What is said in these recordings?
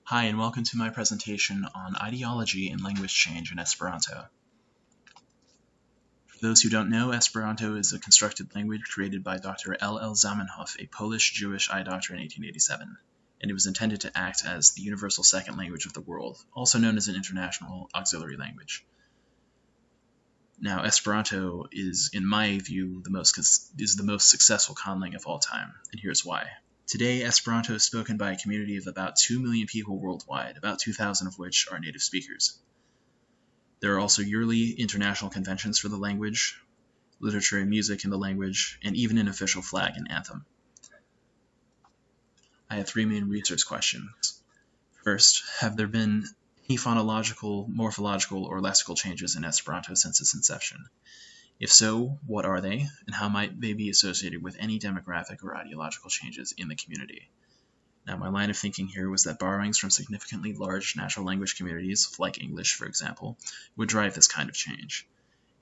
Hi, and welcome to my presentation on ideology and language change in Esperanto. For those who don't know, Esperanto is a constructed language created by Dr. L.L. Zamenhof, a Polish-Jewish eye doctor in 1887, and it was intended to act as the universal second language of the world, also known as an international auxiliary language. Now, Esperanto is, in my view, the most successful conlang of all time, and here's why. Today, Esperanto is spoken by a community of about 2 million people worldwide, about 2,000 of which are native speakers. There are also yearly international conventions for the language, literature and music in the language, and even an official flag and anthem. I have three main research questions. First, have there been any phonological, morphological, or lexical changes in Esperanto since its inception? If so, what are they, and how might they be associated with any demographic or ideological changes in the community? Now, my line of thinking here was that borrowings from significantly large natural language communities, like English, for example, would drive this kind of change.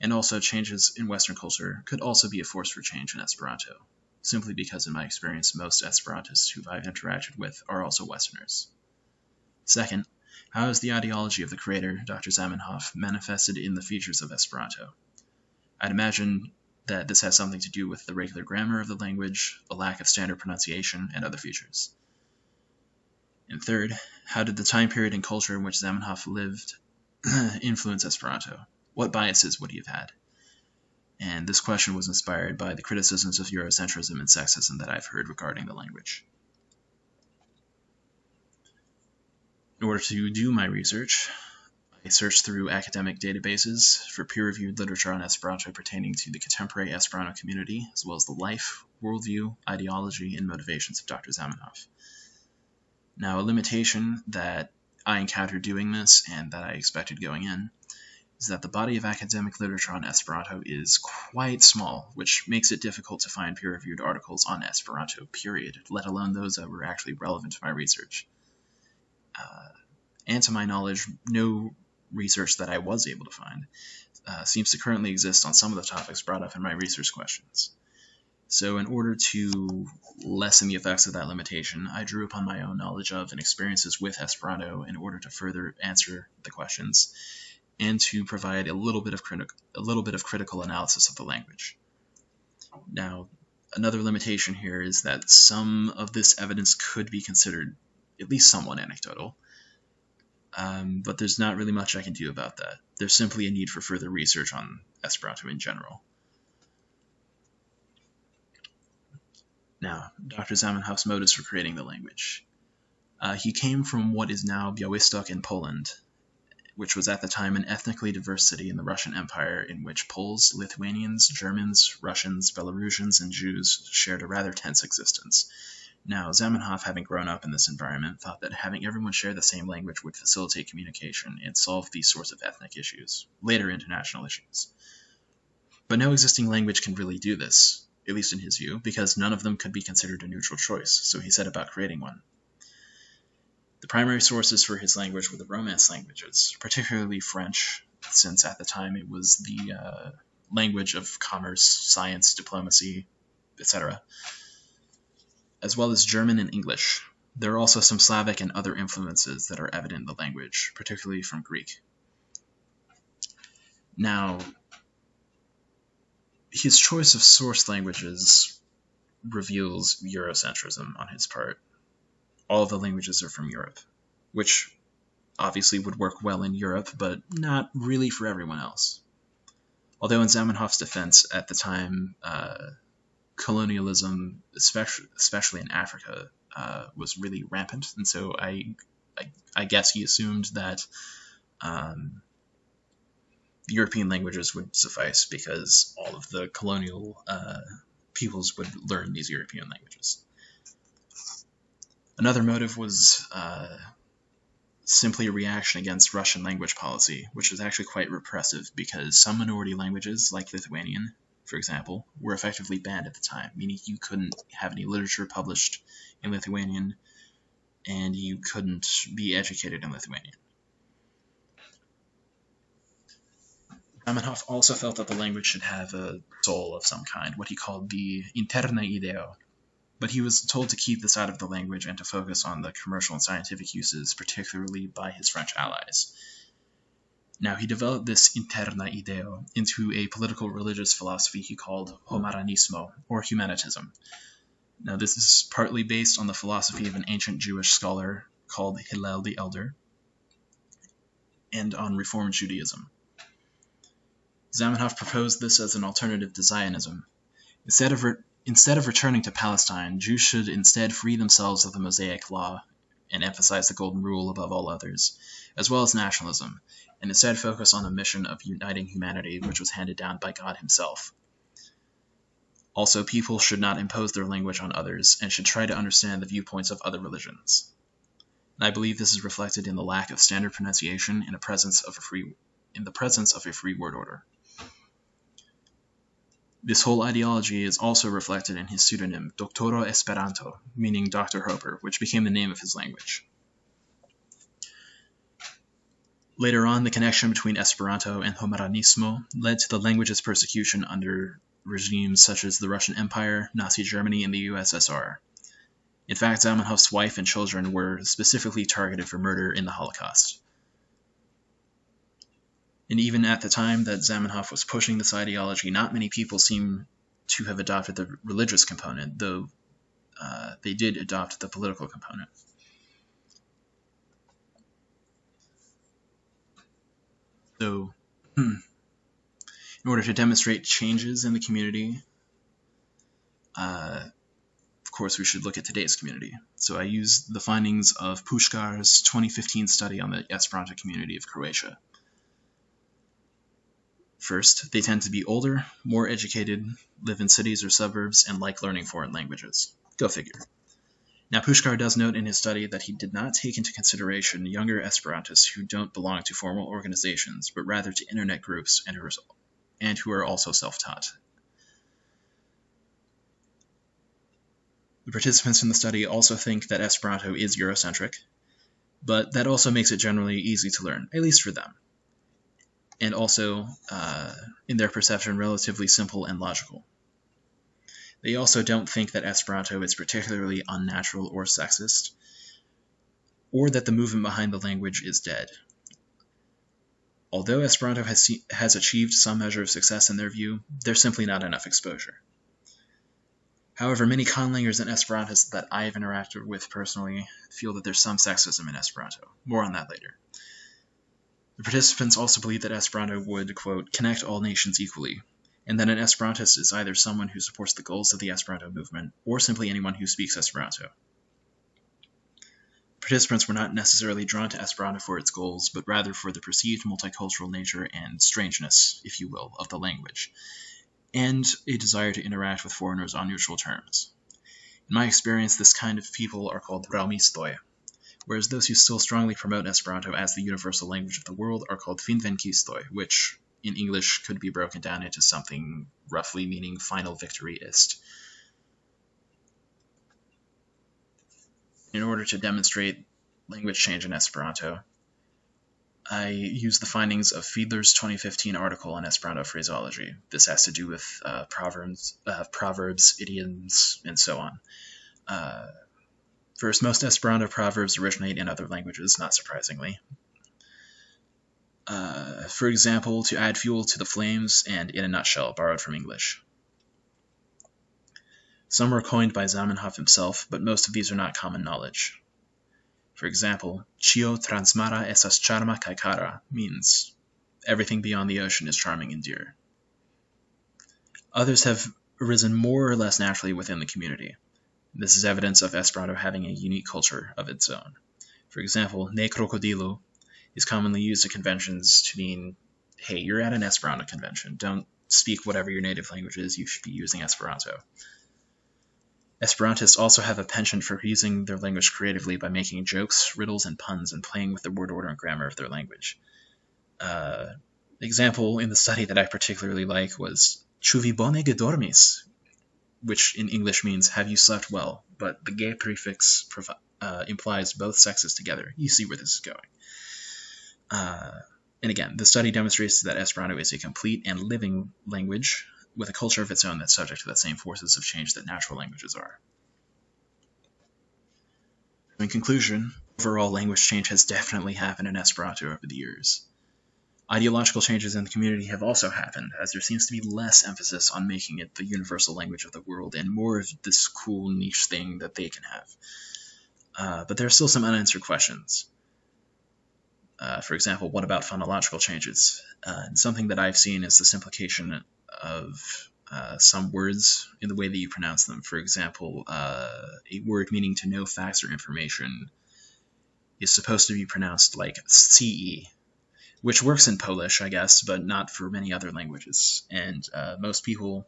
And also, changes in Western culture could also be a force for change in Esperanto, simply because in my experience, most Esperantists who I've interacted with are also Westerners. Second, how is the ideology of the creator, Dr. Zamenhof, manifested in the features of Esperanto? I'd imagine that this has something to do with the regular grammar of the language, a lack of standard pronunciation, and other features. And third, how did the time period and culture in which Zamenhof lived influence Esperanto? What biases would he have had? And this question was inspired by the criticisms of Eurocentrism and sexism that I've heard regarding the language. In order to do my research, I searched through academic databases for peer-reviewed literature on Esperanto pertaining to the contemporary Esperanto community, as well as the life, worldview, ideology, and motivations of Dr. Zamenhof. Now, a limitation that I encountered doing this, and that I expected going in, is that the body of academic literature on Esperanto is quite small, which makes it difficult to find peer-reviewed articles on Esperanto, period, let alone those that were actually relevant to my research. And to my knowledge, no research that I was able to find seems to currently exist on some of the topics brought up in my research questions. So in order to lessen the effects of that limitation, I drew upon my own knowledge of and experiences with Esperanto in order to further answer the questions and to provide a little bit of critical analysis of the language. Now, another limitation here is that some of this evidence could be considered at least somewhat anecdotal, but there's not really much I can do about that. There's simply a need for further research on Esperanto in general. Now, Dr. Zamenhof's motives for creating the language. He came from what is now Białystok in Poland, which was at the time an ethnically diverse city in the Russian Empire in which Poles, Lithuanians, Germans, Russians, Belarusians, and Jews shared a rather tense existence. Now, Zamenhof, having grown up in this environment, thought that having everyone share the same language would facilitate communication and solve these sorts of ethnic issues, later international issues. But no existing language can really do this, at least in his view, because none of them could be considered a neutral choice, so he set about creating one. The primary sources for his language were the Romance languages, particularly French, since at the time it was the language of commerce, science, diplomacy, etc., as well as German and English. There are also some Slavic and other influences that are evident in the language, particularly from Greek. Now, his choice of source languages reveals Eurocentrism on his part. All of the languages are from Europe, which obviously would work well in Europe, but not really for everyone else. Although in Zamenhof's defense at the time, colonialism, especially in Africa, was really rampant, and so I guess he assumed that European languages would suffice because all of the colonial peoples would learn these European languages. Another motive was simply a reaction against Russian language policy, which was actually quite repressive because some minority languages, like Lithuanian, for example, were effectively banned at the time, meaning you couldn't have any literature published in Lithuanian, and you couldn't be educated in Lithuanian. Zamenhof also felt that the language should have a soul of some kind, what he called the interna ideo, but he was told to keep this out of the language and to focus on the commercial and scientific uses, particularly by his French allies. Now, he developed this interna ideo into a political religious philosophy he called Homaranismo, or Humanitism. Now, this is partly based on the philosophy of an ancient Jewish scholar called Hillel the Elder, and on Reformed Judaism. Zamenhof proposed this as an alternative to Zionism. Instead of returning to Palestine, Jews should instead free themselves of the Mosaic Law and emphasize the Golden Rule above all others, as well as nationalism, and instead focus on the mission of uniting humanity, which was handed down by God himself. Also, people should not impose their language on others, and should try to understand the viewpoints of other religions. And I believe this is reflected in the lack of standard pronunciation in the presence of a free word order. This whole ideology is also reflected in his pseudonym Doctoro Esperanto, meaning Dr. Hoper, which became the name of his language. Later on, the connection between Esperanto and Homaranismo led to the language's persecution under regimes such as the Russian Empire, Nazi Germany, and the USSR. In fact, Zamenhof's wife and children were specifically targeted for murder in the Holocaust. And even at the time that Zamenhof was pushing this ideology, not many people seem to have adopted the religious component, though they did adopt the political component. So, in order to demonstrate changes in the community, of course, we should look at today's community. So I used the findings of Puškar's 2015 study on the Esperanto community of Croatia. First, they tend to be older, more educated, live in cities or suburbs, and like learning foreign languages. Go figure. Now, Puškar does note in his study that he did not take into consideration younger Esperantists who don't belong to formal organizations, but rather to internet groups and who are also self-taught. The participants in the study also think that Esperanto is Eurocentric, but that also makes it generally easy to learn, at least for them, and also, in their perception, relatively simple and logical. They also don't think that Esperanto is particularly unnatural or sexist, or that the movement behind the language is dead. Although Esperanto has achieved some measure of success in their view, there's simply not enough exposure. However, many conlangers and Esperantists that I have interacted with personally feel that there's some sexism in Esperanto. More on that later. The participants also believe that Esperanto would, quote, connect all nations equally, and that an Esperantist is either someone who supports the goals of the Esperanto movement, or simply anyone who speaks Esperanto. Participants were not necessarily drawn to Esperanto for its goals, but rather for the perceived multicultural nature and strangeness, if you will, of the language, and a desire to interact with foreigners on neutral terms. In my experience, this kind of people are called Raumistoi, whereas those who still strongly promote Esperanto as the universal language of the world are called Finvenkistoi, which in English could be broken down into something roughly meaning final victoryist. In order to demonstrate language change in Esperanto, I use the findings of Fiedler's 2015 article on Esperanto phraseology. This has to do with proverbs, idioms, and so on. First, most Esperanto proverbs originate in other languages, not surprisingly. For example, to add fuel to the flames, and in a nutshell, borrowed from English. Some were coined by Zamenhof himself, but most of these are not common knowledge. For example, Ĉio transmara estas ĉarma kaj kara means everything beyond the ocean is charming and dear. Others have arisen more or less naturally within the community. This is evidence of Esperanto having a unique culture of its own. For example, ne krokodilu is commonly used at conventions to mean, hey, you're at an Esperanto convention. Don't speak whatever your native language is, you should be using Esperanto. Esperantists also have a penchant for using their language creatively by making jokes, riddles, and puns, and playing with the word order and grammar of their language. Example in the study that I particularly like was Ĉu vi bone gedormis, which in English means have you slept well, but the ge prefix implies both sexes together. You see where this is going. And again, the study demonstrates that Esperanto is a complete and living language with a culture of its own that's subject to the same forces of change that natural languages are. In conclusion, overall language change has definitely happened in Esperanto over the years. Ideological changes in the community have also happened, as there seems to be less emphasis on making it the universal language of the world and more of this cool niche thing that they can have. But there are still some unanswered questions. For example, what about phonological changes? Something that I've seen is the simplification of some words in the way that you pronounce them. For example, a word meaning to know facts or information is supposed to be pronounced like CE, which works in Polish, I guess, but not for many other languages. And most people,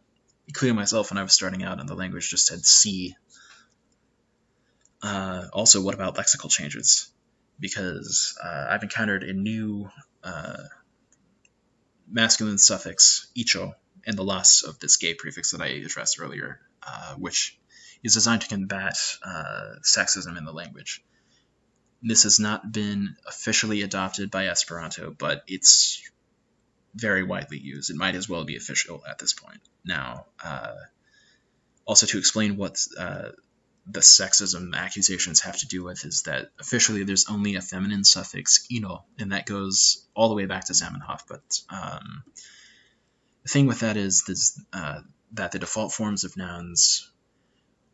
including myself when I was starting out in the language, just said C. Also, what about lexical changes? Because I've encountered a new masculine suffix, icho, and the loss of this gay prefix that I addressed earlier, which is designed to combat sexism in the language. This has not been officially adopted by Esperanto, but it's very widely used. It might as well be official at this point. Now, also to explain what the sexism accusations have to do with is that officially there's only a feminine suffix, ino, and that goes all the way back to Zamenhof. But the thing with that is this, that the default forms of nouns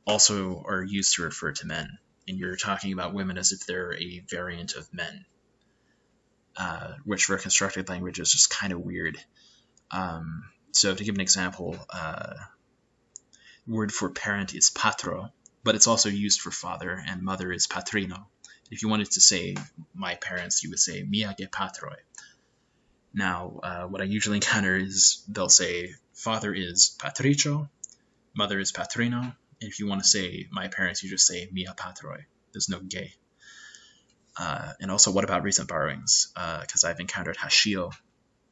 also are used to refer to men, and you're talking about women as if they're a variant of men, which for a constructed language is just kind of weird. So to give an example, the word for parent is patro, but it's also used for father, and mother is patrino. If you wanted to say my parents, you would say mia ge patroi. Now, what I usually encounter is they'll say father is patricio, mother is patrino, and if you want to say my parents, you just say mia patroi. There's no ge. And also, what about recent borrowings? Because I've encountered hashio,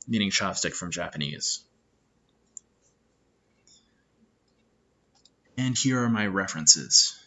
meaning chopstick from Japanese. And here are my references.